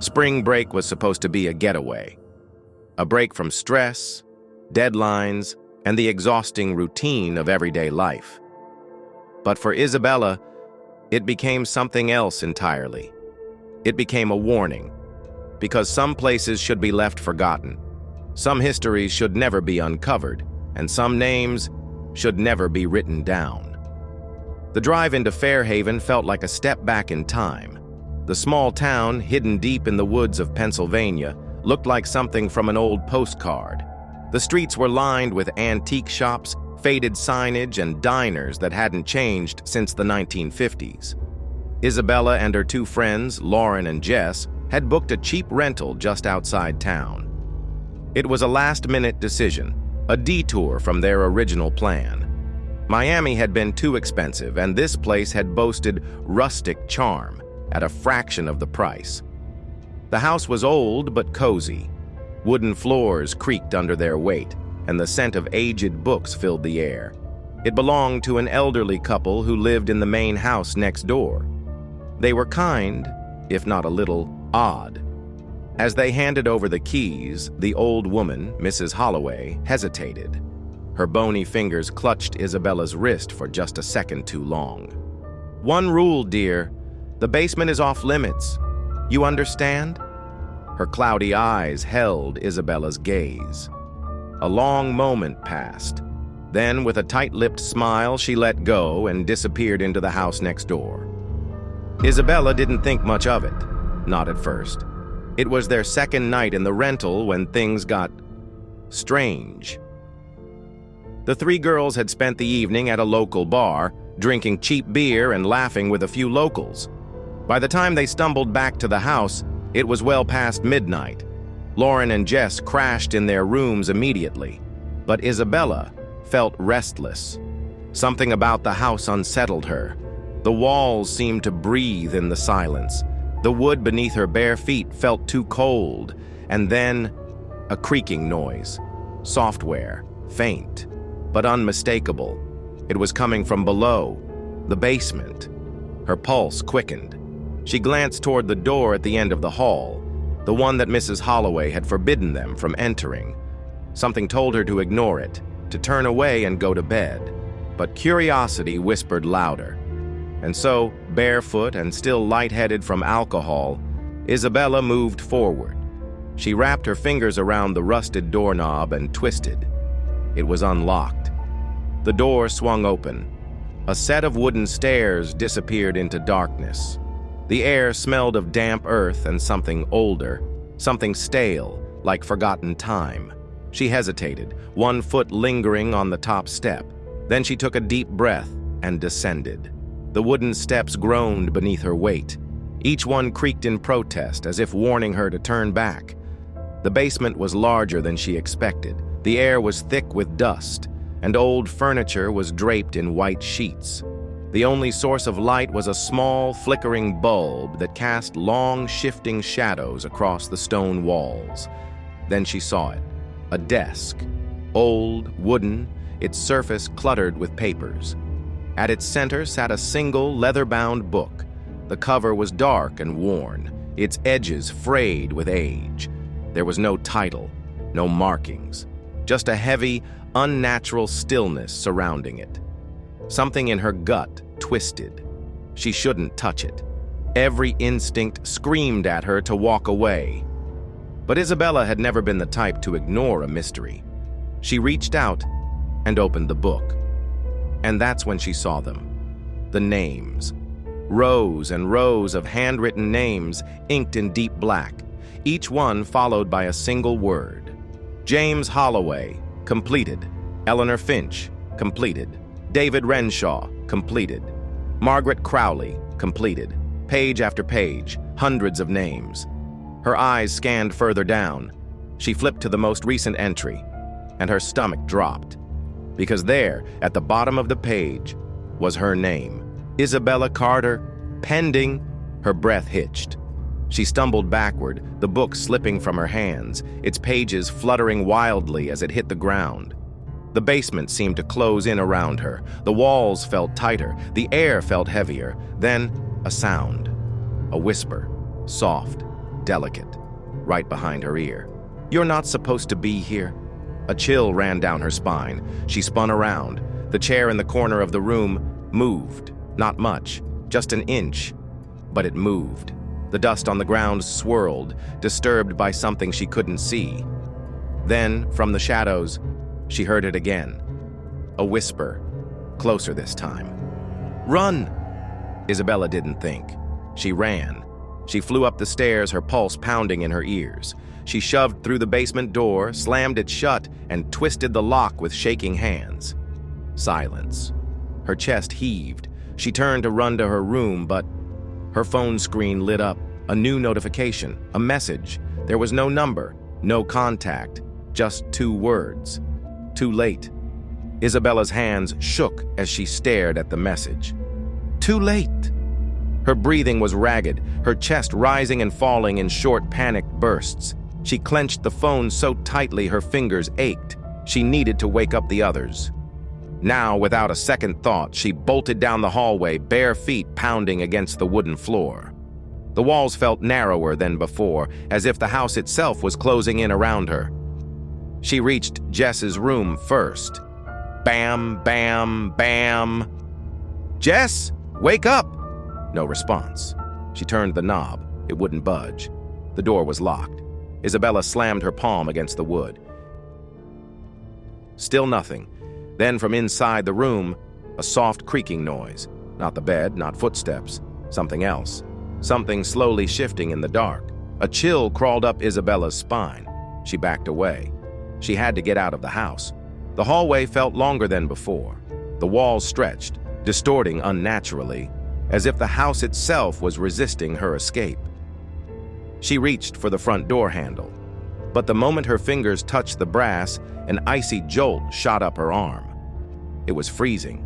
Spring break was supposed to be a getaway. A break from stress, deadlines, and the exhausting routine of everyday life. But for Isabella, it became something else entirely. It became a warning, because some places should be left forgotten, some histories should never be uncovered, and some names should never be written down. The drive into Fairhaven felt like a step back in time. The small town, hidden deep in the woods of Pennsylvania, looked like something from an old postcard. The streets were lined with antique shops, faded signage, and diners that hadn't changed since the 1950s. Isabella and her two friends, Lauren and Jess, had booked a cheap rental just outside town. It was a last-minute decision, a detour from their original plan. Miami had been too expensive, and this place had boasted rustic charm at a fraction of the price. The house was old but cozy. Wooden floors creaked under their weight, and the scent of aged books filled the air. It belonged to an elderly couple who lived in the main house next door. They were kind, if not a little odd. As they handed over the keys, the old woman, Mrs. Holloway, hesitated. Her bony fingers clutched Isabella's wrist for just a second too long. "One rule, dear. The basement is off limits. You understand?" Her cloudy eyes held Isabella's gaze. A long moment passed. Then, with a tight-lipped smile, she let go and disappeared into the house next door. Isabella didn't think much of it, not at first. It was their second night in the rental when things got strange. The three girls had spent the evening at a local bar, drinking cheap beer and laughing with a few locals. By the time they stumbled back to the house, it was well past midnight. Lauren and Jess crashed in their rooms immediately, but Isabella felt restless. Something about the house unsettled her. The walls seemed to breathe in the silence. The wood beneath her bare feet felt too cold, and then a creaking noise. Software, faint, but unmistakable. It was coming from below, the basement. Her pulse quickened. She glanced toward the door at the end of the hall, the one that Mrs. Holloway had forbidden them from entering. Something told her to ignore it, to turn away and go to bed. But curiosity whispered louder. And so, barefoot and still lightheaded from alcohol, Isabella moved forward. She wrapped her fingers around the rusted doorknob and twisted. It was unlocked. The door swung open. A set of wooden stairs disappeared into darkness. The air smelled of damp earth and something older, something stale, like forgotten time. She hesitated, one foot lingering on the top step. Then she took a deep breath and descended. The wooden steps groaned beneath her weight. Each one creaked in protest, as if warning her to turn back. The basement was larger than she expected. The air was thick with dust, and old furniture was draped in white sheets. The only source of light was a small, flickering bulb that cast long, shifting shadows across the stone walls. Then she saw it. A desk. Old, wooden, its surface cluttered with papers. At its center sat a single, leather-bound book. The cover was dark and worn, its edges frayed with age. There was no title, no markings, just a heavy, unnatural stillness surrounding it. Something in her gut twisted. She shouldn't touch it. Every instinct screamed at her to walk away. But Isabella had never been the type to ignore a mystery. She reached out and opened the book. And that's when she saw them. The names. Rows and rows of handwritten names inked in deep black, each one followed by a single word. James Holloway, completed. Eleanor Finch, completed. David Renshaw, completed. Margaret Crowley, completed. Page after page, hundreds of names. Her eyes scanned further down. She flipped to the most recent entry, and her stomach dropped. Because there, at the bottom of the page, was her name. Isabella Carter, pending. Her breath hitched. She stumbled backward, the book slipping from her hands, its pages fluttering wildly as it hit the ground. The basement seemed to close in around her. The walls felt tighter, the air felt heavier. Then, a sound. A whisper, soft, delicate, right behind her ear. "You're not supposed to be here." A chill ran down her spine. She spun around. The chair in the corner of the room moved. Not much, just an inch. But it moved. The dust on the ground swirled, disturbed by something she couldn't see. Then, from the shadows, she heard it again. A whisper, closer this time. "Run!" Isabella didn't think. She ran. She flew up the stairs, her pulse pounding in her ears. She shoved through the basement door, slammed it shut, and twisted the lock with shaking hands. Silence. Her chest heaved. She turned to run to her room, but her phone screen lit up. A new notification, a message. There was no number, no contact, just 2 words. Too late. Isabella's hands shook as she stared at the message. Too late. Her breathing was ragged, her chest rising and falling in short, panicked bursts. She clenched the phone so tightly her fingers ached. She needed to wake up the others. Now, without a second thought, she bolted down the hallway, bare feet pounding against the wooden floor. The walls felt narrower than before, as if the house itself was closing in around her. She reached Jess's room first. Bam, bam, bam. "Jess, wake up!" No response. She turned the knob. It wouldn't budge. The door was locked. Isabella slammed her palm against the wood. Still nothing. Then from inside the room, a soft creaking noise. Not the bed, not footsteps. Something else. Something slowly shifting in the dark. A chill crawled up Isabella's spine. She backed away. She had to get out of the house. The hallway felt longer than before. The walls stretched, distorting unnaturally, as if the house itself was resisting her escape. She reached for the front door handle, but the moment her fingers touched the brass, an icy jolt shot up her arm. It was freezing,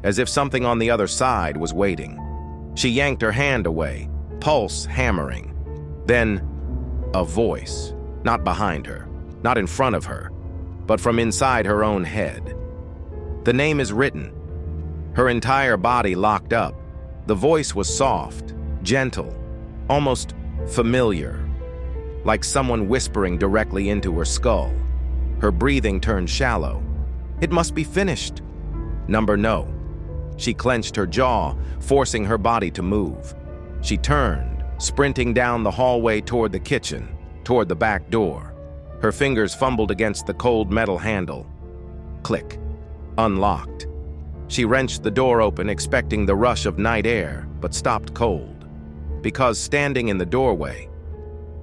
as if something on the other side was waiting. She yanked her hand away, pulse hammering. Then, a voice, not behind her, not in front of her, but from inside her own head. The name is written. Her entire body locked up. The voice was soft, gentle, almost familiar, like someone whispering directly into her skull. Her breathing turned shallow. It must be finished. Number no. She clenched her jaw, forcing her body to move. She turned, sprinting down the hallway toward the kitchen, toward the back door. Her fingers fumbled against the cold metal handle. Click. Unlocked. She wrenched the door open, expecting the rush of night air, but stopped cold. Because standing in the doorway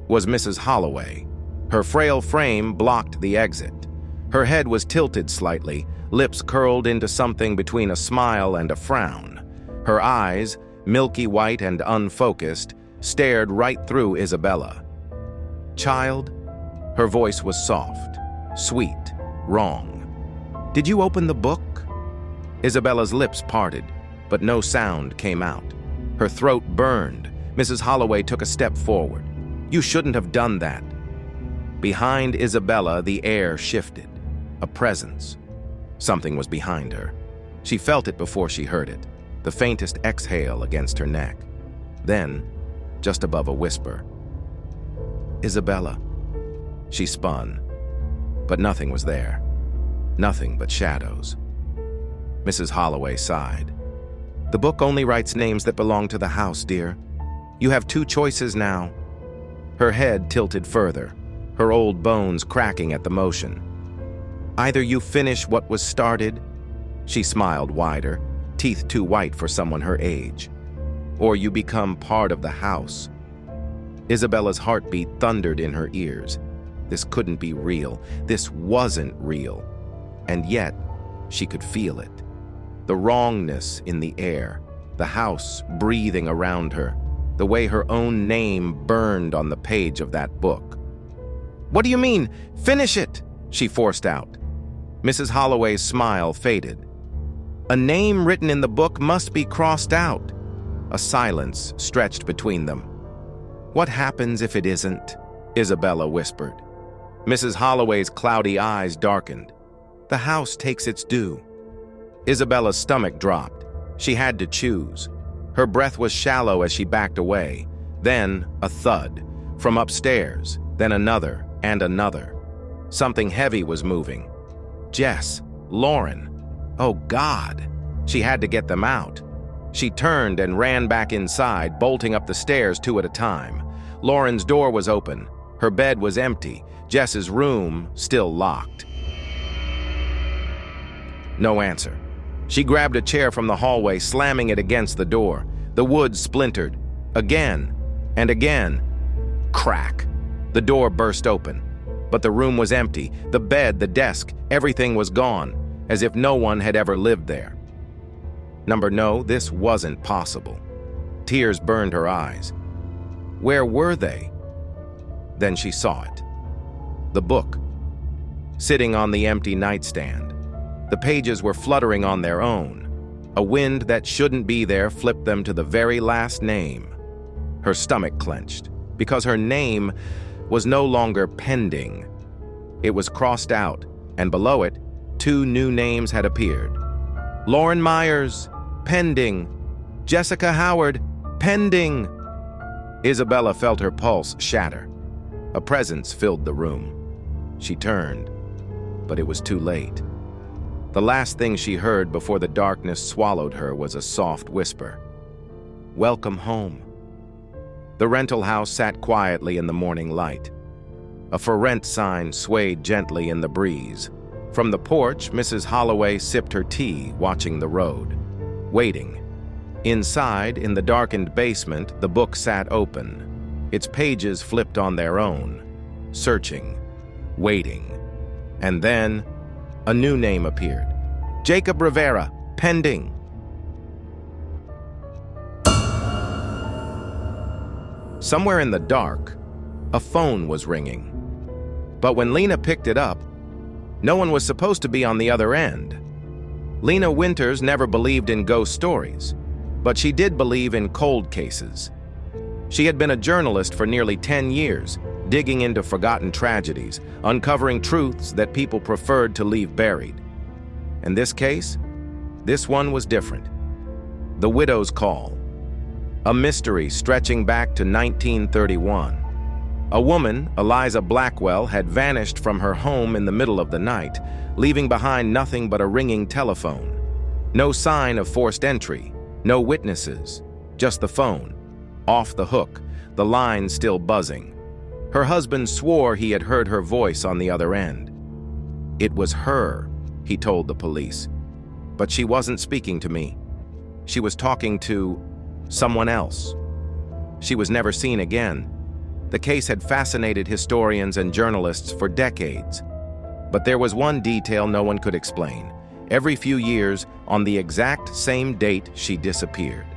was Mrs. Holloway. Her frail frame blocked the exit. Her head was tilted slightly, lips curled into something between a smile and a frown. Her eyes, milky white and unfocused, stared right through Isabella. "Child?" Her voice was soft, sweet, wrong. "Did you open the book?" Isabella's lips parted, but no sound came out. Her throat burned. Mrs. Holloway took a step forward. "You shouldn't have done that." Behind Isabella, the air shifted. A presence. Something was behind her. She felt it before she heard it, the faintest exhale against her neck. Then, just above a whisper, "Isabella." She spun, but nothing was there. Nothing but shadows. Mrs. Holloway sighed. "The book only writes names that belong to the house, dear. You have 2 choices now." Her head tilted further, her old bones cracking at the motion. "Either you finish what was started," she smiled wider, teeth too white for someone her age, "or you become part of the house." Isabella's heartbeat thundered in her ears. This couldn't be real. This wasn't real. And yet, she could feel it. The wrongness in the air, the house breathing around her, the way her own name burned on the page of that book. "What do you mean? Finish it!" she forced out. Mrs. Holloway's smile faded. "A name written in the book must be crossed out." A silence stretched between them. "What happens if it isn't?" Isabella whispered. Mrs. Holloway's cloudy eyes darkened. "The house takes its due." Isabella's stomach dropped. She had to choose. Her breath was shallow as she backed away. Then, a thud. From upstairs, then another and another. Something heavy was moving. Jess, Lauren. Oh God! She had to get them out. She turned and ran back inside, bolting up the stairs 2 at a time. Lauren's door was open. Her bed was empty. Jess's room still locked. No answer. She grabbed a chair from the hallway, slamming it against the door. The wood splintered. Again and again. Crack. The door burst open. But the room was empty. The bed, the desk, everything was gone, as if no one had ever lived there. No, this wasn't possible. Tears burned her eyes. Where were they? Then she saw it. The book, sitting on the empty nightstand. The pages were fluttering on their own. A wind that shouldn't be there flipped them to the very last name. Her stomach clenched, because her name was no longer pending. It was crossed out, and below it, 2 new names had appeared. Lauren Myers, pending. Jessica Howard, pending. Isabella felt her pulse shatter. A presence filled the room. She turned, but it was too late. The last thing she heard before the darkness swallowed her was a soft whisper. Welcome home. The rental house sat quietly in the morning light. A for rent sign swayed gently in the breeze. From the porch, Mrs. Holloway sipped her tea, watching the road, waiting. Inside, in the darkened basement, the book sat open. Its pages flipped on their own, searching, waiting. And then, a new name appeared. Jacob Rivera, pending. Somewhere in the dark, a phone was ringing. But when Lena picked it up, no one was supposed to be on the other end. Lena Winters never believed in ghost stories, but she did believe in cold cases. She had been a journalist for nearly 10 years, digging into forgotten tragedies, uncovering truths that people preferred to leave buried. And this case? This one was different. The Widow's Call. A mystery stretching back to 1931. A woman, Eliza Blackwell, had vanished from her home in the middle of the night, leaving behind nothing but a ringing telephone. No sign of forced entry, no witnesses, just the phone. Off the hook, the line still buzzing. Her husband swore he had heard her voice on the other end. It was her, he told the police. But she wasn't speaking to me. She was talking to someone else. She was never seen again. The case had fascinated historians and journalists for decades. But there was one detail no one could explain. Every few years, on the exact same date, she disappeared.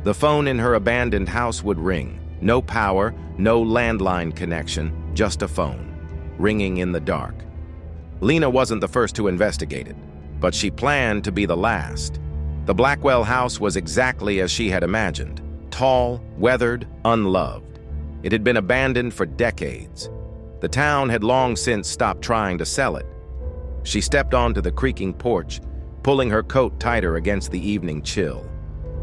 The phone in her abandoned house would ring. No power, no landline connection, just a phone, ringing in the dark. Lena wasn't the first to investigate it, but she planned to be the last. The Blackwell house was exactly as she had imagined. Tall, weathered, unloved. It had been abandoned for decades. The town had long since stopped trying to sell it. She stepped onto the creaking porch, pulling her coat tighter against the evening chill.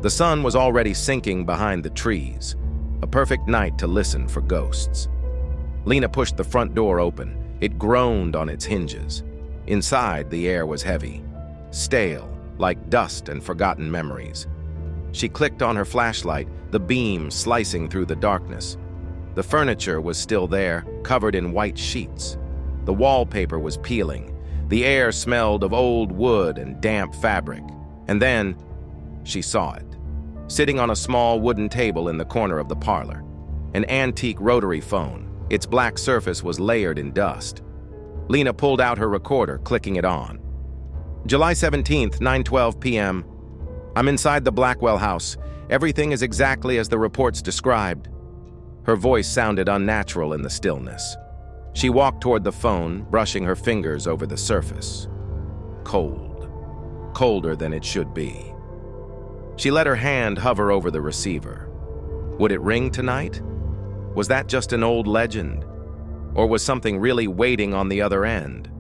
The sun was already sinking behind the trees. A perfect night to listen for ghosts. Lena pushed the front door open. It groaned on its hinges. Inside, the air was heavy, stale, like dust and forgotten memories. She clicked on her flashlight, the beam slicing through the darkness. The furniture was still there, covered in white sheets. The wallpaper was peeling. The air smelled of old wood and damp fabric. And then, she saw it. Sitting on a small wooden table in the corner of the parlor. An antique rotary phone. Its black surface was layered in dust. Lena pulled out her recorder, clicking it on. July 17th, 9:12 p.m. I'm inside the Blackwell house. Everything is exactly as the reports described. Her voice sounded unnatural in the stillness. She walked toward the phone, brushing her fingers over the surface. Cold. Colder than it should be. She let her hand hover over the receiver. Would it ring tonight? Was that just an old legend? Or was something really waiting on the other end?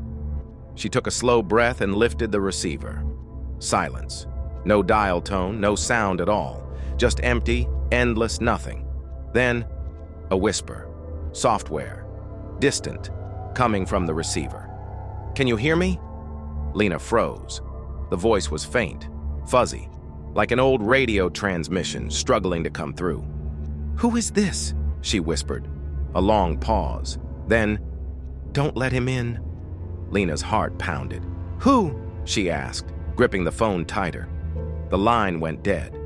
She took a slow breath and lifted the receiver. Silence. No dial tone, no sound at all. Just empty, endless nothing. Then, A whisper. Software. Distant. Coming from the receiver. "Can you hear me?" Lena froze. The voice was faint, fuzzy, like an old radio transmission struggling to come through. "Who is this?" she whispered. A long pause. Then, "Don't let him in." Lena's heart pounded. "Who?" she asked, gripping the phone tighter. The line went dead.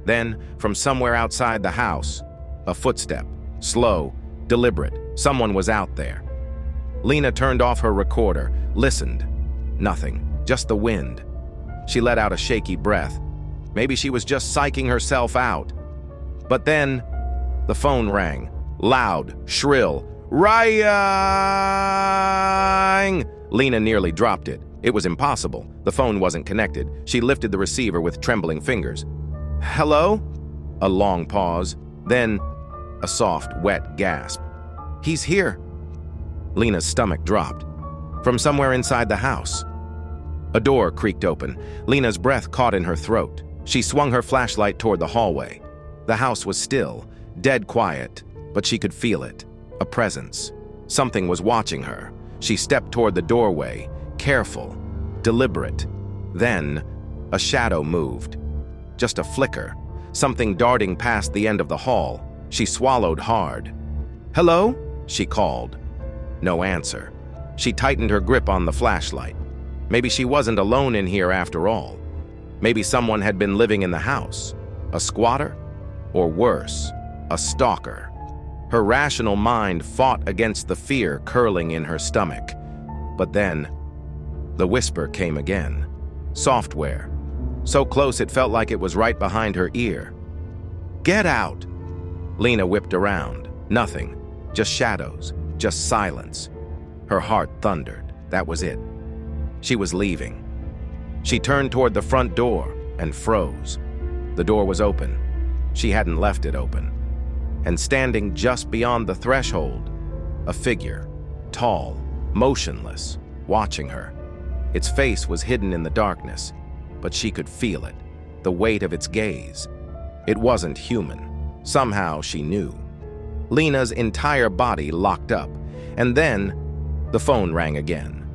Then, from somewhere outside the house, a footstep, slow, deliberate. Someone was out there. Lena turned off her recorder, listened. Nothing, just the wind. She let out a shaky breath. Maybe she was just psyching herself out. But then, the phone rang, loud, shrill. "Ring!" Lena nearly dropped it. It was impossible. The phone wasn't connected. She lifted the receiver with trembling fingers. "Hello?" A long pause. Then, a soft, wet gasp. "He's here." Lena's stomach dropped. From somewhere inside the house. A door creaked open. Lena's breath caught in her throat. She swung her flashlight toward the hallway. The house was still, dead quiet, but she could feel it. A presence. Something was watching her. She stepped toward the doorway, careful, deliberate. Then, a shadow moved. Just a flicker. Something darting past the end of the hall. She swallowed hard. "Hello?" she called. No answer. She tightened her grip on the flashlight. Maybe she wasn't alone in here after all. Maybe someone had been living in the house. A squatter? Or worse, a stalker. Her rational mind fought against the fear curling in her stomach. But then, the whisper came again. Software. So close it felt like it was right behind her ear. "Get out!" Lena whipped around. Nothing. Just shadows. Just silence. Her heart thundered. That was it. She was leaving. She turned toward the front door and froze. The door was open. She hadn't left it open. And standing just beyond the threshold, a figure, tall, motionless, watching her. Its face was hidden in the darkness, but she could feel it, the weight of its gaze. It wasn't human. Somehow she knew. Lena's entire body locked up, and then the phone rang again.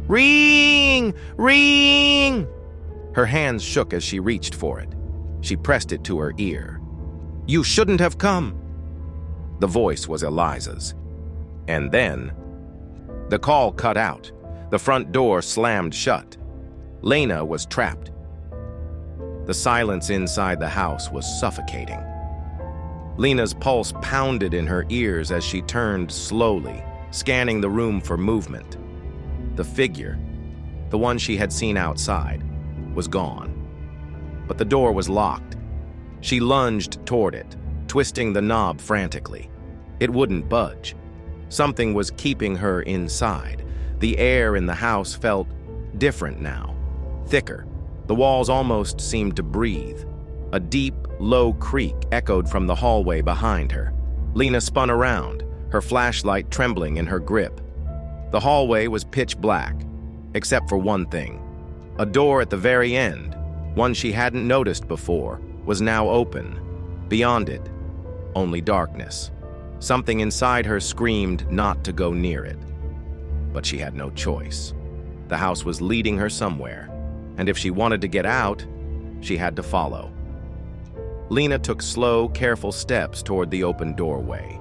"Ring! Ring!" Her hands shook as she reached for it. She pressed it to her ear. "You shouldn't have come." The voice was Eliza's. And then, the call cut out. The front door slammed shut. Lena was trapped. The silence inside the house was suffocating. Lena's pulse pounded in her ears as she turned slowly, scanning the room for movement. The figure, the one she had seen outside, was gone. But the door was locked. She lunged toward it, twisting the knob frantically. It wouldn't budge. Something was keeping her inside. The air in the house felt different now, thicker. The walls almost seemed to breathe. A deep, low creak echoed from the hallway behind her. Lena spun around, her flashlight trembling in her grip. The hallway was pitch black, except for one thing. A door at the very end, one she hadn't noticed before, was now open. Beyond it, only darkness. Something inside her screamed not to go near it. But she had no choice. The house was leading her somewhere, and if she wanted to get out, she had to follow. Lena took slow, careful steps toward the open doorway.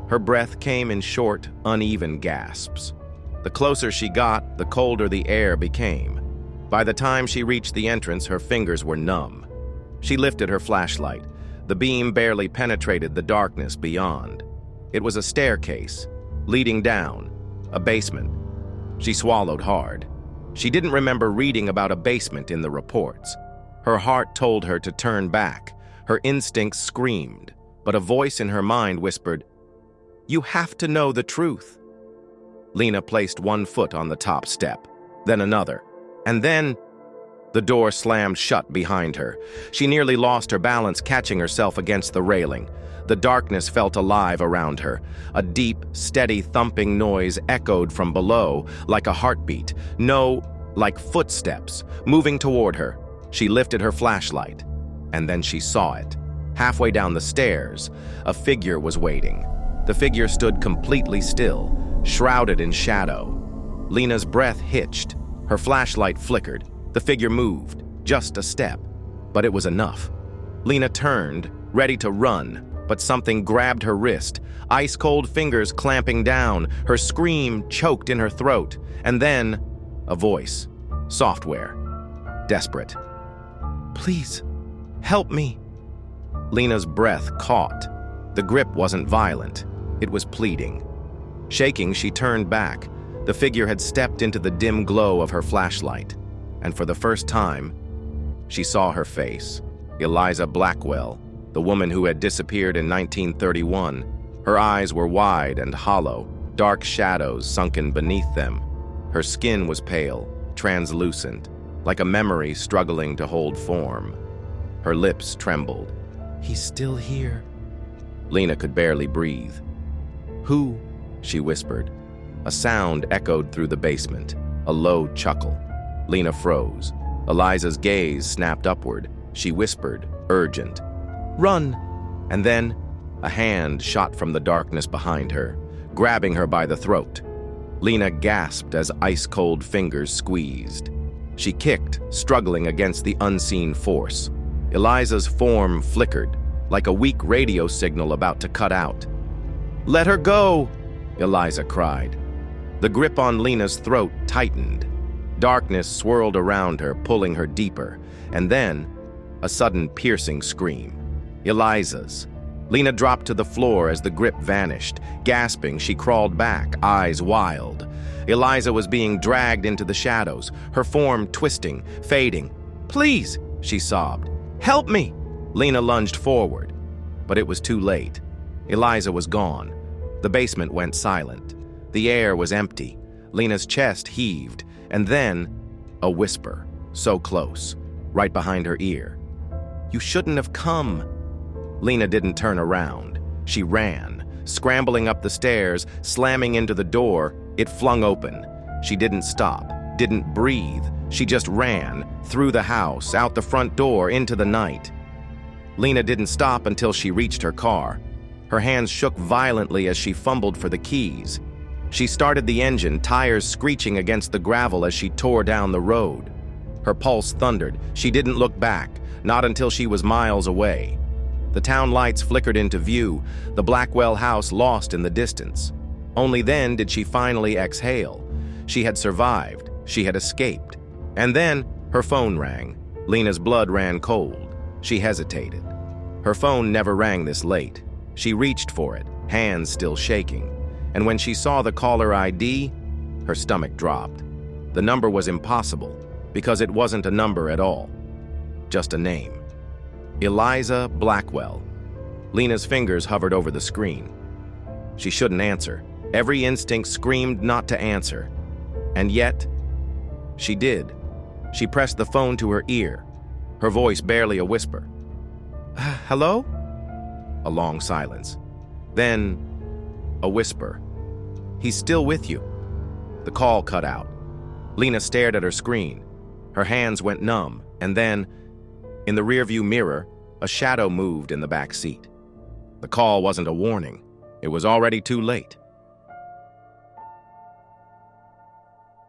Her breath came in short, uneven gasps. The closer she got, the colder the air became. By the time she reached the entrance, her fingers were numb. She lifted her flashlight. The beam barely penetrated the darkness beyond. It was a staircase, leading down, a basement. She swallowed hard. She didn't remember reading about a basement in the reports. Her heart told her to turn back. Her instincts screamed, but a voice in her mind whispered, "You have to know the truth." Lena placed one foot on the top step, then another, and then the door slammed shut behind her. She nearly lost her balance, catching herself against the railing. The darkness felt alive around her. A deep, steady thumping noise echoed from below, like a heartbeat. No, like footsteps, moving toward her. She lifted her flashlight, and then she saw it. Halfway down the stairs, a figure was waiting. The figure stood completely still, shrouded in shadow. Lena's breath hitched. Her flashlight flickered. The figure moved, just a step, but it was enough. Lena turned, ready to run, but something grabbed her wrist, ice-cold fingers clamping down, her scream choked in her throat, and then a voice, software, desperate. "Please, help me." Lena's breath caught. The grip wasn't violent, it was pleading. Shaking, she turned back. The figure had stepped into the dim glow of her flashlight, and for the first time, she saw her face. Eliza Blackwell, the woman who had disappeared in 1931. Her eyes were wide and hollow, dark shadows sunken beneath them. Her skin was pale, translucent, like a memory struggling to hold form. Her lips trembled. "He's still here." Lena could barely breathe. "Who?" she whispered. A sound echoed through the basement, a low chuckle. Lena froze. Eliza's gaze snapped upward. She whispered, urgent, "Run!" And then a hand shot from the darkness behind her, grabbing her by the throat. Lena gasped as ice-cold fingers squeezed. She kicked, struggling against the unseen force. Eliza's form flickered, like a weak radio signal about to cut out. "Let her go!" Eliza cried. The grip on Lena's throat tightened. Darkness swirled around her, pulling her deeper, and then a sudden piercing scream. Eliza's. Lena dropped to the floor as the grip vanished. Gasping, she crawled back, eyes wild. Eliza was being dragged into the shadows, her form twisting, fading. "Please," she sobbed. "Help me!" Lena lunged forward, but it was too late. Eliza was gone. The basement went silent. The air was empty. Lena's chest heaved, and then a whisper, so close, right behind her ear. "You shouldn't have come." Lena didn't turn around. She ran, scrambling up the stairs, slamming into the door. It flung open. She didn't stop, didn't breathe. She just ran, through the house, out the front door, into the night. Lena didn't stop until she reached her car. Her hands shook violently as she fumbled for the keys. She started the engine, tires screeching against the gravel as she tore down the road. Her pulse thundered. She didn't look back, not until she was miles away. The town lights flickered into view, the Blackwell house lost in the distance. Only then did she finally exhale. She had survived. She had escaped. And then her phone rang. Lena's blood ran cold. She hesitated. Her phone never rang this late. She reached for it, hands still shaking. And when she saw the caller ID, her stomach dropped. The number was impossible, because it wasn't a number at all. Just a name. Eliza Blackwell. Lena's fingers hovered over the screen. She shouldn't answer. Every instinct screamed not to answer. And yet, she did. She pressed the phone to her ear, her voice barely a whisper. "Hello?" A long silence. Then, a whisper. "He's still with you." The call cut out. Lena stared at her screen. Her hands went numb, and then, in the rearview mirror, a shadow moved in the back seat. The call wasn't a warning. It was already too late.